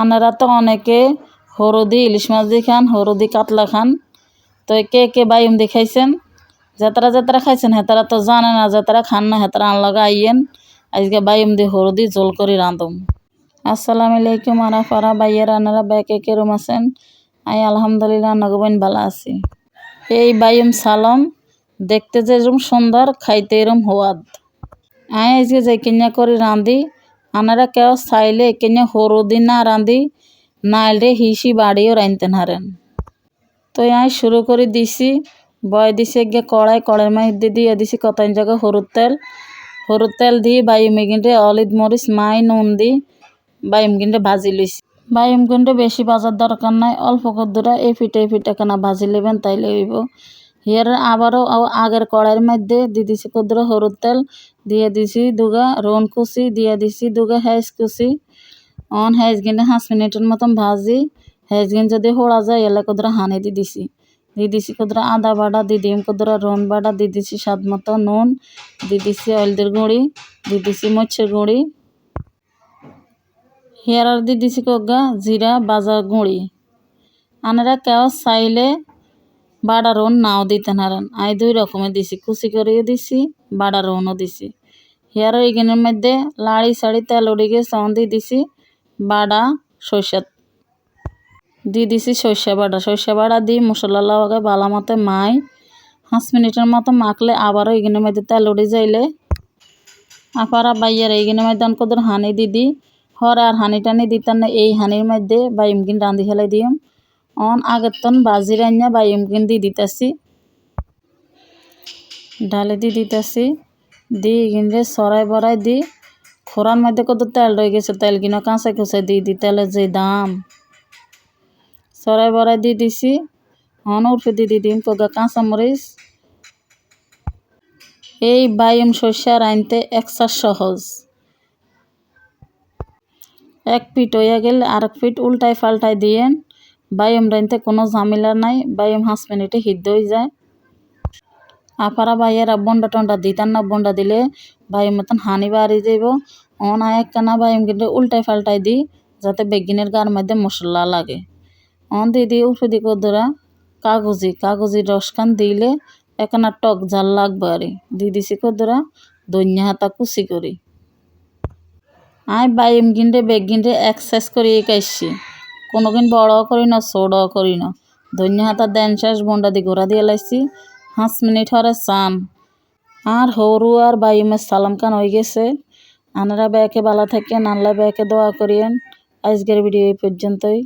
আনারা তো অনেকে হরদি ইলিশ মাছ দিয়ে খান, হরদি কাতলা খান। তো কে কে বাইম দিয়ে খাইছেন? যাতারা খাইছেন হেতারা তো জানে না, যাতারা খান না হেতারা আনলাগা আইয়েন। আজকে বাইম দিয়ে হরদি জোল করে রাঁধুম। আসসালামু আলাইকুম আরাফারা বাইয়ের আনারা ব্যাকে কেরম আছেন? আলহামদুলিল্লাহ নগবইন ভালো আছি। এই বাইম সালম দেখতে যে এরম সুন্দর, খাইতে এরম হওয়াদ। আজকে যে কিনা করে রাঁধি, আনারা কেউ চাইলে কিনে হরদি না রাঁধি নাইলে হিসি বাড়িও রাঁধতেন হারেন। তো শুরু করে দিছি, বয় দিছি গিয়ে কড়াইয়ের মধ্যে দিয়ে দিছি কত জায়গা হলুদ তেল দিয়ে বাইম গিন্ডে অলিদ মরিচ মাই নুন দি বাইম গিন্ডে ভাজি লইছি। বাইম গিন্ডে বেশি ভাজার দরকার নাই, অল্প কদ্দুরা এই ফিটে কেনা ভাজি নেবেন তাইলে হইব। হিয়ার আবারও আগের কড়াইয়ের মধ্যে দিয়ে দিছি কদ্দুরা হলুদ তেল, দিয়ে দিছি দুগা রন কুচি, দিয়ে দিছি দুগা হেঁচ কুচি। হেঁচ গিন্ডে 5 মিনিটের মতন ভাজি, হেঁচ গিন যদি হোড়া যায় এলে কদ্দুরা হানি দিয়ে দিছি কদ্দুরা আদা বাটা, দিয়ে দিম কদ্দুরা রন বাটা, দিয়ে দিছি স্বাদ মতো নুন, দিয়ে দিছি হলদের গুঁড়ি, দিয়ে দিছি মরিচের গুঁড়ি, হিয়ার আর দিয়ে দিছি কগা জিরা বাজার গুঁড়ি। আনারা কেউ চাইলে বাটা রন নাও দিতে নারেন, আই 2 রকমের দিছি, কুচি করিয়ে দিছি, বাটা রনও দিছি। হিয়ার এইখানের মধ্যে লাড়ি সাড়ি তেল উড়ে গিয়ে দিয়ে দিছি বাটা সরষা, দিয়ে দিছি সরষা বাটা দিয়ে মশলা লাগাকে ভালো মতো 5 মিনিটের মতো মাখলে আবারও এইখানের মধ্যে তেল উড়ে যাইলে আপারা বাইয়ার এইখানের মধ্যে অনকদর হানি দিদি হরে আর হানি টানি দিতেন না, এই হানির মধ্যে বাইমকিন রাঁধি ফেলাই দিম। আগের তন বাজি রান্না বাইমকিন দিয়ে দিতেছি, ঢালে দিয়ে দিতেছি, দিয়ে কিনলে সরাই বড়াই দি খোরার মধ্যে কত তেল রয়ে গেছে, তেল কিনা কাঁচা কুচা দিয়ে তেলের যে দাম, সরাই বড়াই দিয়ে দিছি। উঠে দিয়ে দিম কগা কাঁচামরিচ। এই বাইম সর্ষা রাঁধতে একসা সহজ, এক পিঠ হইয়া গেলে আরেক পিঠ উল্টাই পাল্টাই দিয়েন। বাইম রাঁধতে কোনো ঝামেলা নাই, বাইম 5 মিনিটে সিদ্ধ হয়ে যায়। আপারা বাইয়েরা বন্ডা টন্ডা দিতান না, বন্ডা দিলে বাইম মতন হানি বাড়ি যাইব। একখানা বাইম কিন্তু উল্টাই পাল্টাই দিই যাতে বেগিনের গার মধ্যে মশলা লাগে। দিয়ে উঠে দি কদরা কাগজি রসখান দিলে একখানা টক ঝাল লাগবে আর দিয়ে দিছি কদরা ধনিয়া হাতা কুচি করি। বাইম গিন্ডে বেগ গিন্ডে এক্সারসাইজ করি খাইছি, কোনোদিন বড় করি না ছোট করি না। ধনিয়া হাতা দেন শেষ বন্ডা দিয়ে ঘোরা দিয়ে লাইছি, 5 মিনিট হরে চান। আর হরু আর বাইমের সালাম খান হয়ে গেছে। আনারা ব্যাকে ভালো থাকেন, আল্লাহ ব্যাকে দোয়া করিয়েন। আজকের ভিডিও এই পর্যন্তই।